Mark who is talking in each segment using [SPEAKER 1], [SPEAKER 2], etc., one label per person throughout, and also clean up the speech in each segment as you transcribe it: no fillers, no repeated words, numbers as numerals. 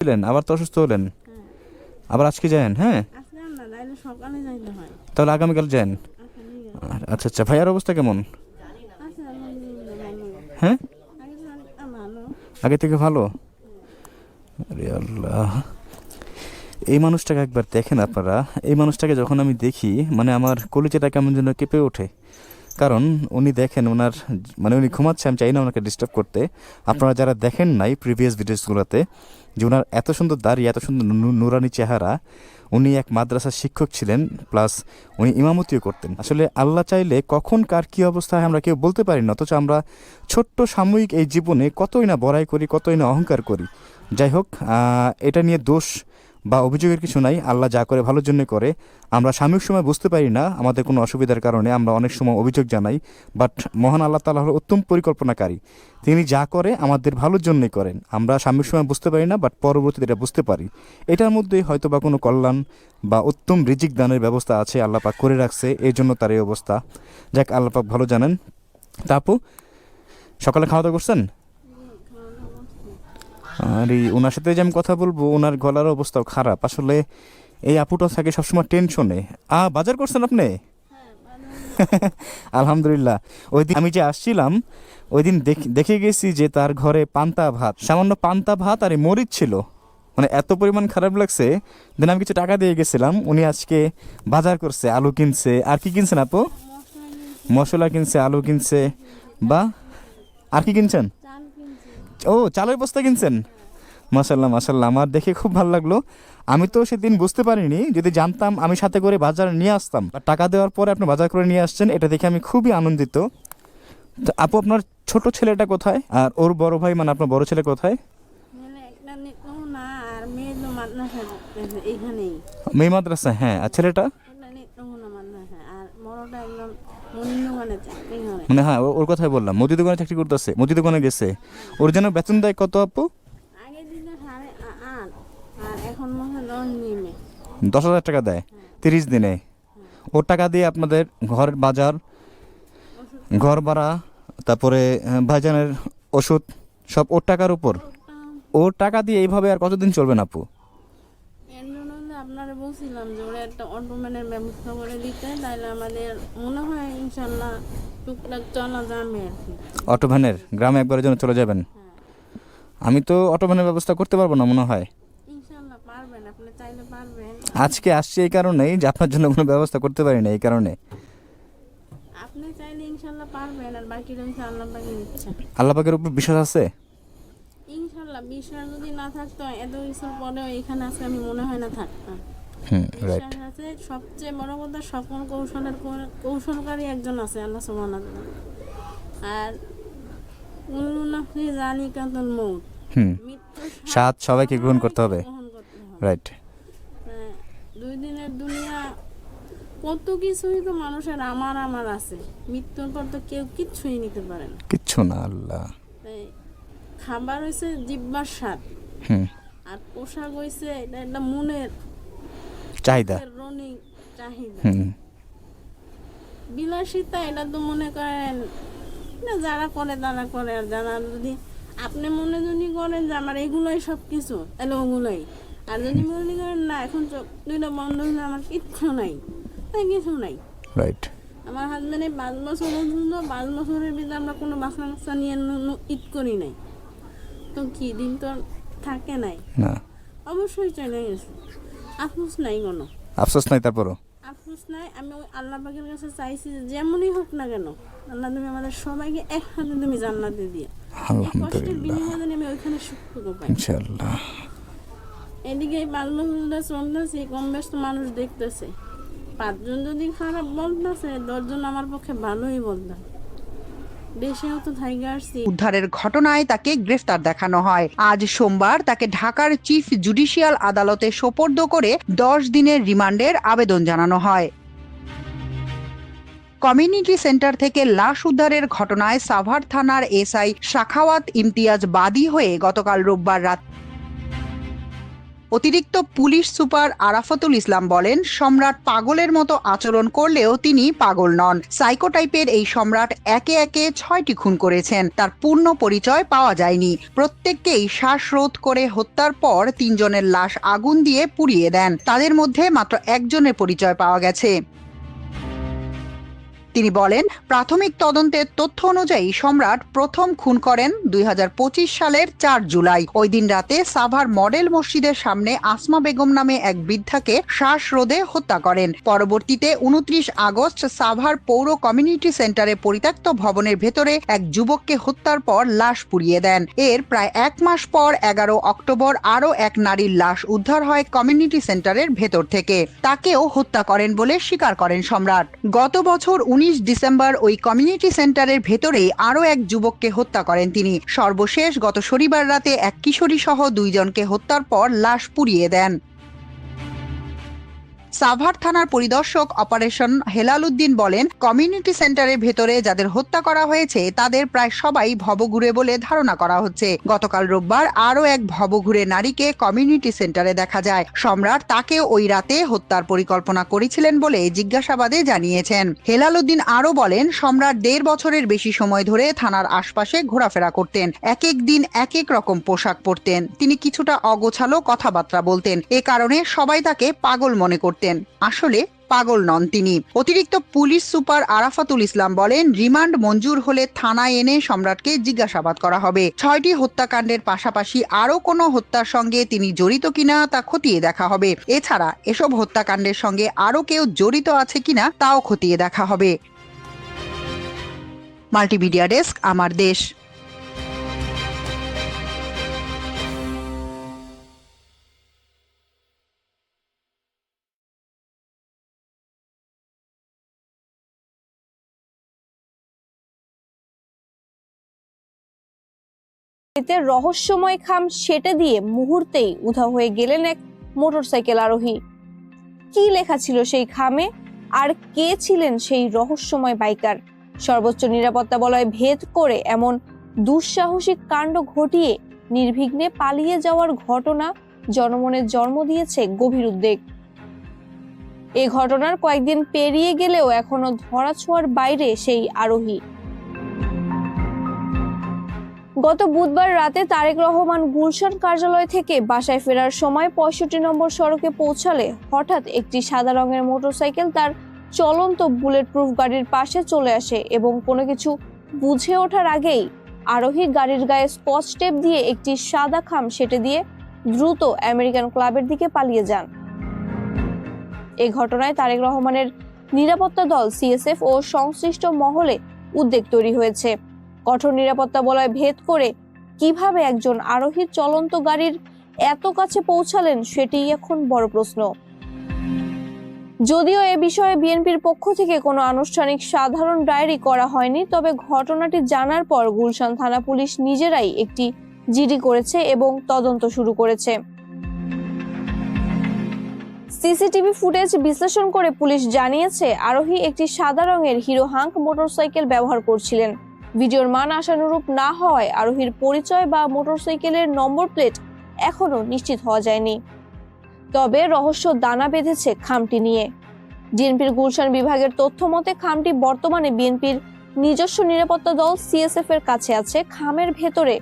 [SPEAKER 1] ছিলেন আবার তো অসুস্থ হলেন,
[SPEAKER 2] হ্যাঁ,
[SPEAKER 1] আবার আজকে যান? হ্যাঁ,
[SPEAKER 2] আজকে আর না, নাইলে সকালে যাইতে হয়।
[SPEAKER 1] তাহলে আগামীকাল যান।
[SPEAKER 2] আচ্ছা, ঠিক আছে।
[SPEAKER 1] আচ্ছা আচ্ছা, ভাইয়ার অবস্থা কেমন?
[SPEAKER 2] আচ্ছা, আলহামদুলিল্লাহ ভালো।
[SPEAKER 1] হ্যাঁ,
[SPEAKER 2] আগে তো ভালো।
[SPEAKER 1] আগে থেকে ভালো। আরে আল্লাহ, এই মানুষটাকে একবার দেখেন আপনারা। এই মানুষটাকে যখন আমি দেখি মানে আমার কলিজাটা কেমন যেন কেঁপে ওঠে। কারণ উনি দেখেন ওনার মানে উনি ঘুমাচ্ছে, আমি চাই না ওনাকে ডিস্টার্ব করতে। আপনারা যারা দেখেন নাই প্রিভিয়াস ভিডিওসগুলোতে, যে ওনার এত সুন্দর দাড়ি, এত সুন্দর নুরানি চেহারা। উনি এক মাদ্রাসার শিক্ষক ছিলেন, প্লাস উনি ইমামতিও করতেন। আসলে আল্লাহ চাইলে কখন কার কী অবস্থা হয় আমরা কেউ বলতে পারি না, অথচ আমরা ছোট্ট সাময়িক এই জীবনে কতই না বড়াই করি, কতই না অহংকার করি। যাই হোক, এটা নিয়ে দোষ বা অভিযোগের কিছু নাই, আল্লাহ যা করে ভালোর জন্য করে। আমরা সাময়িক সময় বুঝতে পারি না আমাদের কোনো অসুবিধার কারণে আমরা অনেক সময় অভিযোগ জানাই, বাট মহান আল্লাহ তাআলা হলো উত্তম পরিকল্পনাকারী। তিনি যা করে আমাদের ভালোর জন্যই করেন। আমরা সাময়িক সময় বুঝতে পারি না, বাট পরবর্তীতে এটা বুঝতে পারি। এটার মধ্যেই হয়তো বা কোনো কল্যাণ বা উত্তম রিজিক দানের ব্যবস্থা আছে, আল্লাহ পাক করে রাখছে, এই জন্য তার এই অবস্থা। যাক, আল্লাহ পাক ভালো জানেন। তা আপু, সকালে খাওয়া দাওয়া করছেন? আর এই ওনার সাথে যে আমি কথা বলবো, ওনার গলার অবস্থাও খারাপ আসলে। এই আপুটা থাকে সবসময় টেনশনে। বাজার করছেন আপনি? আলহামদুলিল্লাহ। ওই দিন আমি যে আসছিলাম, ওই দিন দেখে গেছি যে তার ঘরে পান্তা ভাত, সামান্য পান্তা ভাত আর এই মরিচ ছিল। মানে এত পরিমাণ খারাপ লাগছে। দেন আমি কিছু টাকা দিয়ে গেছিলাম, উনি আজকে বাজার করছে, আলু কিনছে। আর কি কিনছেন আপু? মশলা কিনছে, আলু কিনছে। বা আর কি কিনছেন?
[SPEAKER 2] চাল কিনছি।
[SPEAKER 1] ও, চালের বস্তা কিনছেন। মাশাল্লাহ মাশাল্লাহ, আমার দেখে খুব ভালো লাগলো। আমি তো সেদিন বুঝতে পারিনি, যদি জানতাম আমি সাথে করে বাজার নিয়ে আসতাম। টাকা দেওয়ার পরে আপনি বাজার করে নিয়ে আসছেন, এটা দেখে আমি খুবই আনন্দিত। তো আপু, আপনার ছোট ছেলেটা কোথায়? আর ওর বড় ভাই মানে আপনার বড় ছেলে কোথায়?
[SPEAKER 2] মানে একটা নিতো না, আর মেয়ে তো মাদ্রাসা এইখানেই।
[SPEAKER 1] মেয়ে মাদ্রাসা, হ্যাঁ। আর ছেলেটা?
[SPEAKER 2] একটা নিতো না মাদ্রাসা, আর বড়টা একদম মনির দোকানে চাকরি করে।
[SPEAKER 1] মানে হ্যাঁ, ওর কথাই বললাম, মুদি দোকানে চাকরি করতেছে, মুদি দোকানে গেছে। ওর জন্য বেতন দেয় কত আপু?
[SPEAKER 2] আগে দিত 8.5, আর এখন মনে হয় 10 নিমে।
[SPEAKER 1] 10,000 টাকা দেয় 30 দিনে। ওর টাকা দিয়ে আপনাদের ঘরের বাজার, ঘর ভাড়া, তারপরে ভাইজানের ওষুধ, সব ওর টাকার উপর। ওর টাকা দিয়ে এইভাবে আর কতদিন চলবেন আপু?
[SPEAKER 2] এর জন্য আপনারা বলছিলাম যে ওরা একটা অটোম্যানের ব্যবস্থা করে দিতে, তাহলে আমাদের মনে হয় ইনশাল্লাহ টুকটাক চলা যাবে আর কি।
[SPEAKER 1] অটো ভ্যানের গ্রামে একবারের জন্য চলে যাবেন?
[SPEAKER 2] হ্যাঁ,
[SPEAKER 1] আমি তো অটো ভ্যানের ব্যবস্থা করতে পারবো না মনে হয়।
[SPEAKER 2] ইনশাল্লাহ পারবেন, আপনি চাইলে পারবেন।
[SPEAKER 1] আজকে আসছি এই কারণেই যে আপনার জন্য কোনো ব্যবস্থা করতে পারি না, এই কারণে।
[SPEAKER 2] আপনি চাইলে ইনশাল্লাহ পারবেন, আর বাকি রয়েছে আল্লাহ পাকের ইচ্ছা।
[SPEAKER 1] আল্লাহ পাকের উপর বিশ্বাস আছে?
[SPEAKER 2] ইনশাল্লাহ বিশ্বাস যদি না থাকতো, এত কিছুর পরেও এখানে আজকে আমি মনে হয় না থাকতাম।
[SPEAKER 1] রাইট।
[SPEAKER 2] বিশ্বাস আছে। সবচেয়ে বড় কথা, সকল কৌশলকারী একজন আছে, আল্লাহ সুবহানাহু ওয়া তাআলা। আর কুল্লু নাফসিন যালিকাতুল মউত, মৃত্যু
[SPEAKER 1] স্বাদ সবাইকে গ্রহণ করতে হবে।
[SPEAKER 2] গ্রহণ করতে হবে।
[SPEAKER 1] রাইট।
[SPEAKER 2] দুই দিনের দুনিয়া, কত কিছুই তো মানুষের আমার আমার আছে। মৃত্যুর পর তো কেউ কিচ্ছুই নিতে পারে না।
[SPEAKER 1] কিচ্ছু না। আল্লাহ।
[SPEAKER 2] তাই খাবার হয়েছে জিহ্বার স্বাদ,
[SPEAKER 1] হুম।
[SPEAKER 2] আর পোশাক হয়েছে এটা একটা মনের
[SPEAKER 1] চাহিদা।
[SPEAKER 2] রনিং চাহিদা।
[SPEAKER 1] হুম।
[SPEAKER 2] বিলাসিতা এটা তো মনে করেন না, যারা করে তারা করে, আর যারা যদি আপনি মনে যদি করেন যে আমার এগুলোই সব কিছু, তাহলে ওগুলোই। আর যদি মনে করেন না, এখন চোখ দুইটা বন্ধ হলে আমার কিচ্ছু নাই, তাই কিছু নাই।
[SPEAKER 1] রাইট।
[SPEAKER 2] আমার হাজব্যান্ডে 5 বছর পর্যন্ত, 5 বছরের ভিতরে আমরা কোনো বাচ্চা কাচ্চা নিয়ে ঈদ করি নাই। তো কি দিন তো থাকে নাই,
[SPEAKER 1] না,
[SPEAKER 2] অবশ্যই চলে গেছে। আফসোস নাই কোনো।
[SPEAKER 1] আফসোস নাই তারপরও?
[SPEAKER 2] আফসোস নাই। আমি ওই আল্লাহ পাকের কাছে চাইছি যে যেমনই হোক না কেন, আল্লাহ তুমি আমাদের সবাইকে এক হাতে তুমি জান্নাতে দিয়ে, এই কষ্টের
[SPEAKER 1] আলহামদুলিল্লাহ,
[SPEAKER 2] বিনিময়ে আমি ওইখানে সুখটুকু পাই।
[SPEAKER 1] ইনশাআল্লাহ।
[SPEAKER 2] এদিকে এই বাল্যগুলো চলতেছে, কম বেশ তো মানুষ দেখতেছে। 5 জন যদি খারাপ বলতেছে, 10 জন আমার পক্ষে ভালোই বলতে। দেশেও তো থাইগে আসছি।
[SPEAKER 3] উদ্ধারের ঘটনায় তাকে গ্রেফতার দেখানো হয়। আজ সোমবার তাকে ঢাকার চিফ জুডিশিয়াল আদালতে সোপর্দ করে 10 দিনের রিমান্ডের আবেদন জানানো হয়। কমিউনিটি সেন্টার থেকে লাশ উদ্ধারের ঘটনায় সাভার থানার এসআই সাখাওয়াত ইমতিয়াজ বাদী হয়ে গতকাল রোববার রাত অতিরিক্ত পুলিশ সুপার আরাফাতুল ইসলাম বলেন, সম্রাট পাগলের মতো আচরণ করলেও তিনি পাগল নন। সাইকো টাইপের এই সম্রাট একে একে 6টি খুন করেছেন। তার পূর্ণ পরিচয় পাওয়া যায়নি। প্রত্যেককেই শ্বাসরোধ করে হত্যার পর 3 জনের লাশ আগুন দিয়ে পুড়িয়ে দেন। তাদের মধ্যে মাত্র একজনের পরিচয় পাওয়া গেছে। তিনি বলেন, প্রাথমিক তদন্তের তথ্য অনুযায়ী সম্রাট প্রথম খুন করেন 2025 সালের 4 জুলাই। ওই দিন রাতে সাভার মডেল মসজিদের সামনে আসমা বেগম নামে এক বৃদ্ধাকে শ্বাসরোধে হত্যা করেন। পরবর্তীতে 29 আগস্ট সাভার পৌর কমিউনিটি সেন্টারে পরিত্যক্ত ভবনের ভেতরে এক যুবককে হত্যার পর লাশ পুড়িয়ে দেন। এর প্রায় 1 মাস পর 11 অক্টোবর আরও এক নারীর লাশ উদ্ধার হয় কমিউনিটি সেন্টারের ভেতর থেকে। তাকেও হত্যা করেন বলে স্বীকার করেন সম্রাট। গত বছর 19 ডিসেম্বর ওই কমিউনিটি সেন্টারের ভেতরেই আরও এক যুবককে হত্যা করেন তিনি। সর্বশেষ গত শনিবার রাতে এক কিশোরী সহ 2 জনকে হত্যার পর লাশ পুড়িয়ে দেন। সাভার থানার পরিদর্শক অপারেশন হেলাল উদ্দিন বলেন, কমিউনিটি সেন্টারের ভেতরে যাদের হত্যা করা হয়েছে তাদের প্রায় সবাই ভবঘুরে বলে ধারণা করা হচ্ছে। গতকাল রোববার আরও এক ভবঘুরে নারীকে কমিউনিটি সেন্টারে দেখা যায়। সম্রাট তাকে ওই রাতে হত্যার পরিকল্পনা করেছিলেন বলে জিজ্ঞাসাবাদে জানিয়েছেন। হেলাল উদ্দিন আরও বলেন, সম্রাট 1.5 বছরের বেশি সময় ধরে থানার আশপাশে ঘোরাফেরা করতেন। এক এক দিন এক এক রকম পোশাক পরতেন। তিনি কিছুটা অগোছালো কথাবার্তা বলতেন। এ কারণে সবাই তাকে পাগল মনে করতেন। আসলে পাগল নন তিনি। অতিরিক্ত পুলিশ সুপার আরাফাতুল ইসলাম বলেন, রিমান্ড মঞ্জুর হলে থানায় এনে সম্রাটকে জিজ্ঞাসাবাদ করা হবে। 6টি হত্যাকাণ্ডের পাশাপাশি আরও কোনো হত্যার সঙ্গে তিনি জড়িত কিনা তা খতিয়ে দেখা হবে। এছাড়া এসব হত্যাকাণ্ডের সঙ্গে আরও কেউ জড়িত আছে কিনা তাও খতিয়ে দেখা হবে। মাল্টিমিডিয়া ডেস্ক, আমার দেশ।
[SPEAKER 4] এতে রহস্যময় খাম সেটে দিয়ে মুহূর্তেই উধাও হয়ে গেলেন এক মোটরসাইকেল আরোহী। কি লেখা ছিল সেই খামে, আর কে ছিলেন সেই রহস্যময় বাইকার? সর্বোচ্চ নিরাপত্তা বলয় ভেদ করে এমন দুঃসাহসিক কাণ্ড ঘটিয়ে নির্বিঘ্নে পালিয়ে যাওয়ার ঘটনা জনমনে জন্ম দিয়েছে গভীর উদ্বেগ। এই ঘটনার কয়েকদিন পেরিয়ে গেলেও এখনো ধরাছোঁয়ার বাইরে সেই আরোহী। গত বুধবার রাতে তারেক রহমান গুলশান কার্যালয় থেকে বাসায় ফেরার সময় 65 নম্বর সড়কে পৌঁছালে হঠাৎ একটি সাদা রঙের মোটরসাইকেল তার চলন্ত বুলেট প্রুফ গাড়ির পাশে চলে আসে এবং কোনো কিছু বুঝে ওঠার আগেই আরোহী গাড়ির গায়ে স্কচ টেপ দিয়ে একটি সাদা খাম সেটে দিয়ে দ্রুত আমেরিকান ক্লাবের দিকে পালিয়ে যান। এই ঘটনায় তারেক রহমানের নিরাপত্তা দল সিএসএফ ও সংশ্লিষ্ট মহলে উদ্বেগ তৈরি হয়েছে। কঠোর নিরাপত্তা বলয় ভেদ করে কিভাবে একজন আরোহী চলন্ত গাড়ির এত কাছে পৌঁছালেন সেটিই এখন বড় প্রশ্ন। যদিও এ বিষয়ে বিএনপির পক্ষ থেকে কোনো আনুষ্ঠানিক সাধারণ ডায়েরি করা হয়নি, তবে ঘটনাটি জানার পর গুলশান থানা পুলিশ নিজেরাই একটি জিডি করেছে এবং তদন্ত শুরু করেছে। সিসিটিভি ফুটেজ বিশ্লেষণ করে পুলিশ জানিয়েছে, আরোহী একটি সাদা রঙের হিরো হাঙ্ক মোটরসাইকেল ব্যবহার করছিলেন। ভিডিওর মান আশানুরূপ না হওয়ায় আরোহীর পরিচয় বা মোটরসাইকেলের নম্বর প্লেট এখনো নিশ্চিত হওয়া যায়নি। তবে রহস্য দানা বেঁধেছে খামটি নিয়ে। বিএনপির গুলশান বিভাগের তথ্য মতে খামটি বর্তমানে বিএনপির নিজস্ব নিরাপত্তা দল সিএসএফ এর কাছে আছে। খামের ভেতরে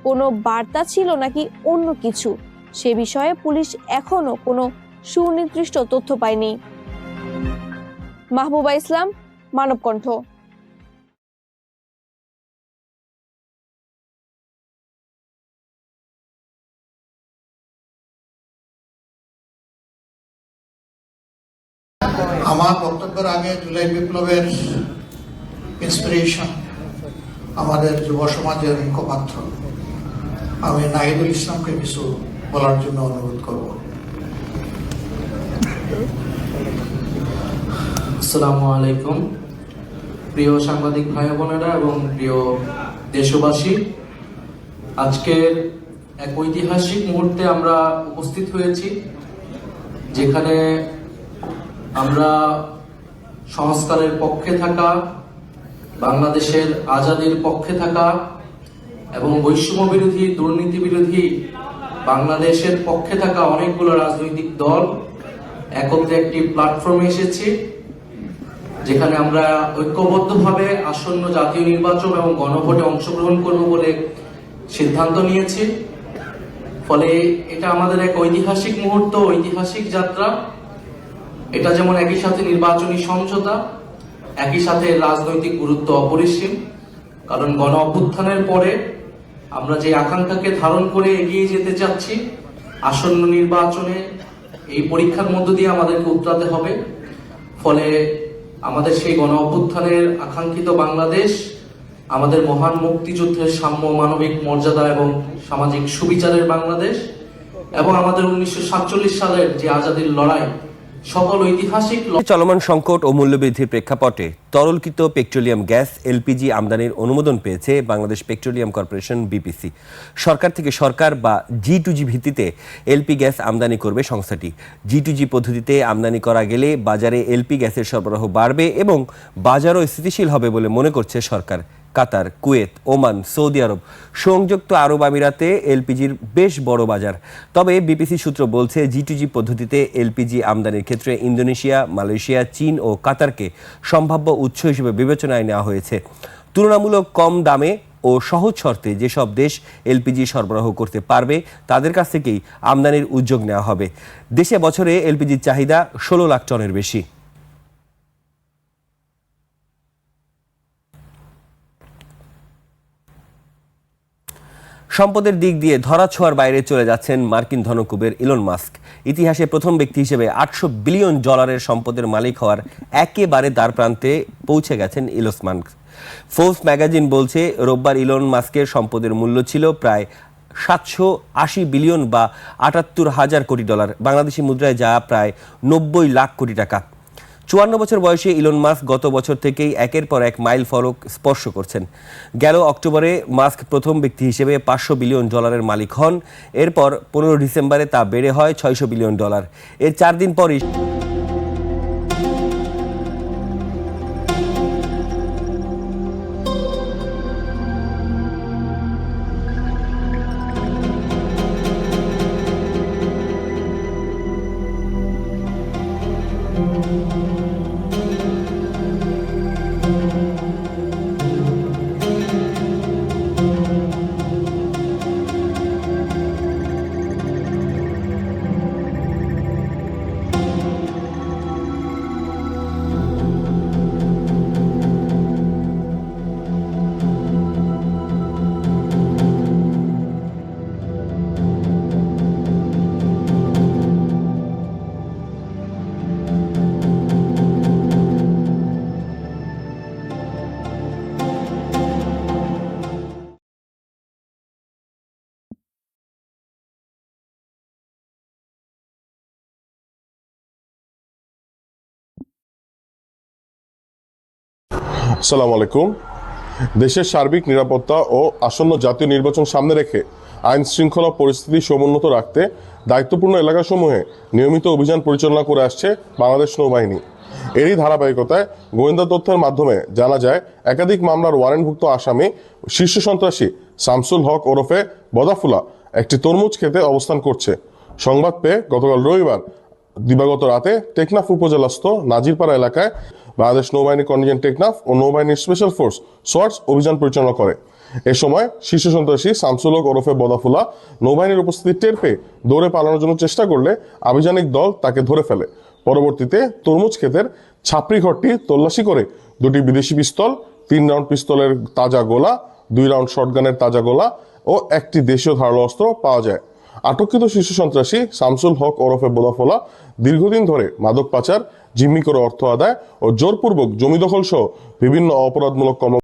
[SPEAKER 4] কোনো বার্তা ছিল নাকি অন্য কিছু, সে বিষয়ে পুলিশ এখনো কোনো সুনির্দিষ্ট তথ্য পায়নি। মাহবুবা ইসলাম, মানবকণ্ঠ।
[SPEAKER 5] আমার বক্তব্যের আগে জুলাই বিপ্লবের ইন্সপিরেশন আমাদের যুব সমাজের মুখপাত্র আমি নাহিদুল ইসলামকে কিছু বলার জন্য অনুরোধ করব।
[SPEAKER 6] আসসালামু আলাইকুম প্রিয় সাংবাদিক ভাই বোনেরা এবং প্রিয় দেশবাসী, আজকের এক ঐতিহাসিক মুহূর্তে আমরা উপস্থিত হয়েছি, যেখানে আমরা সংস্কারের পক্ষে থাকা, বাংলাদেশের আজাদির পক্ষে থাকা এবং বৈষম্য বিরোধী, দুর্নীতি বিরোধী বাংলাদেশের পক্ষে থাকা অনেকগুলো রাজনৈতিক দল একত্রে একটি প্ল্যাটফর্মে এসেছি, যেখানে আমরা ঐক্যবদ্ধভাবে আসন্ন জাতীয় নির্বাচন এবং গণভোটে অংশগ্রহণ করব বলে সিদ্ধান্ত নিয়েছি। ফলে এটা আমাদের এক ঐতিহাসিক মুহূর্ত, ঐতিহাসিক যাত্রা। এটা যেমন একই সাথে নির্বাচনী সমঝোতা, একই সাথে রাজনৈতিক গুরুত্ব অপরিসীম। কারণ গণ অভ্যুত্থানের পরে আমরা যে আকাঙ্ক্ষাকে ধারণ করে এগিয়ে যেতে চাচ্ছি, আসন্ন নির্বাচনে এই পরীক্ষার মধ্য দিয়ে আমাদেরকে উতরাতে হবে। ফলে আমাদের সেই গণ অভ্যুত্থানের আকাঙ্ক্ষিত বাংলাদেশ, আমাদের মহান মুক্তিযুদ্ধের সাম্য, মানবিক মর্যাদা এবং সামাজিক সুবিচারের বাংলাদেশ, এবং আমাদের 1947 সালের যে আজাদীর লড়াই, সকল ঐতিহাসিক
[SPEAKER 7] চলমান সংকট ও মূল্যবৃদ্ধির প্রেক্ষাপটে তরলকৃত পেট্রোলিয়াম গ্যাস এলপিজি আমদানির অনুমোদন পেয়েছে বাংলাদেশ পেট্রোলিয়াম কর্পোরেশন বিপিসি। সরকার থেকে সরকার বা G2G ভিত্তিতে এলপি গ্যাস আমদানি করবে সংস্থাটি। G2G পদ্ধতিতে আমদানি করা গেলে বাজারে এলপি গ্যাসের সরবরাহ বাড়বে এবং বাজারও স্থিতিশীল হবে বলে মনে করছে সরকার। কাতার, কুয়েত, ওমান, সৌদি আরব, সংযুক্ত আরব আমিরাতে এলপিজির বেশ বড় বাজার। তবে বিপিসি সূত্র বলছে G2G পদ্ধতিতে এলপিজি আমদানির ক্ষেত্রে ইন্দোনেশিয়া, মালয়েশিয়া, চীন ও কাতারকে সম্ভাব্য উৎস হিসেবে বিবেচনায় নেওয়া হয়েছে। তুলনামূলক কম দামে ও সহজ শর্তে যেসব দেশ এলপিজি সরবরাহ করতে পারবে তাদের কাছ থেকেই আমদানির উদ্যোগ নেওয়া হবে। দেশে বছরে এলপিজির চাহিদা 16 লাখ টনের বেশি। সম্পদের দিক দিয়ে ধরাছোঁয়ার বাইরে চলে যাচ্ছেন মার্কিন ধনকুবের ইলন মাস্ক। ইতিহাসে প্রথম ব্যক্তি হিসেবে $800 বিলিয়ন সম্পদের মালিক হওয়ার একেবারে দ্বারপ্রান্তে পৌঁছে গেছেন ইলন মাস্ক। ফোর্বস ম্যাগাজিন বলছে রোববার ইলন মাস্কের সম্পদের মূল্য ছিল প্রায় 780 বিলিয়ন বা $78,000 কোটি, বাংলাদেশি মুদ্রায় যা প্রায় 90 লাখ কোটি টাকা। 54 বছর বয়সে ইলন মাস্ক গত বছর থেকেই একের পর এক মাইল ফলক স্পর্শ করছেন। গেল অক্টোবরে মাস্ক প্রথম ব্যক্তি হিসেবে $500 বিলিয়ন মালিক হন। এরপর 15 ডিসেম্বরে তা বেড়ে হয় $600 বিলিয়ন। এর 4 দিন পরই
[SPEAKER 8] আসসালামু আলাইকুম। দেশের সার্বিক নিরাপত্তা ও আসন্ন জাতীয় নির্বাচন সামনে রেখে আইন শৃঙ্খলা পরিস্থিতি সমুন্নত রাখতে দায়িত্বপূর্ণ এলাকাসমূহে নিয়মিত অভিযান পরিচালনা করে আসছে বাংলাদেশ নৌবাহিনী। এরই ধারাবাহিকতায় গোয়েন্দা তথ্যের মাধ্যমে জানা যায় একাধিক মামলার ওয়ারেন্টভুক্ত আসামি শীর্ষ সন্ত্রাসী শামসুল হক ওরফে বদাফুলা একটি তরমুজ খেতে অবস্থান করছে। সংবাদ পেয়ে গতকাল রবিবার দিবাগত রাতে টেকনাফ উপজেলাস্থ নাজিরপাড়া এলাকায় বাংলাদেশ নৌবাহিনী কন্টিনজেন্ট টেকনাফ ও নৌবাহিনীর স্পেশাল ফোর্স সোয়ার্টস অভিযান পরিচালনা করে। এ সময় শীর্ষ সন্ত্রাসী শামসুল হক ওরফে বদাফুলা নৌবাহিনীর উপস্থিতি টের পেয়ে দৌড়ে পালানোর জন্য চেষ্টা করলে আভিযানিক দল তাকে ধরে ফেলে। পরবর্তীতে তরমুজ ক্ষেতের ছাপড়ি ঘরটি তল্লাশি করে 2টি বিদেশি পিস্তল, 3 রাউন্ড পিস্তলের তাজা গোলা, 2 রাউন্ড শটগানের তাজা গোলা ও একটি দেশীয় ধারালো অস্ত্র পাওয়া যায়। আটককৃত শীর্ষ সন্ত্রাসী শামসুল হক ওরফে বোদাফোলা দীর্ঘদিন ধরে মাদক পাচার, জিম্মি করে অর্থ আদায় ও জোরপূর্বক জমি দখল সহ বিভিন্ন অপরাধমূলক কর্ম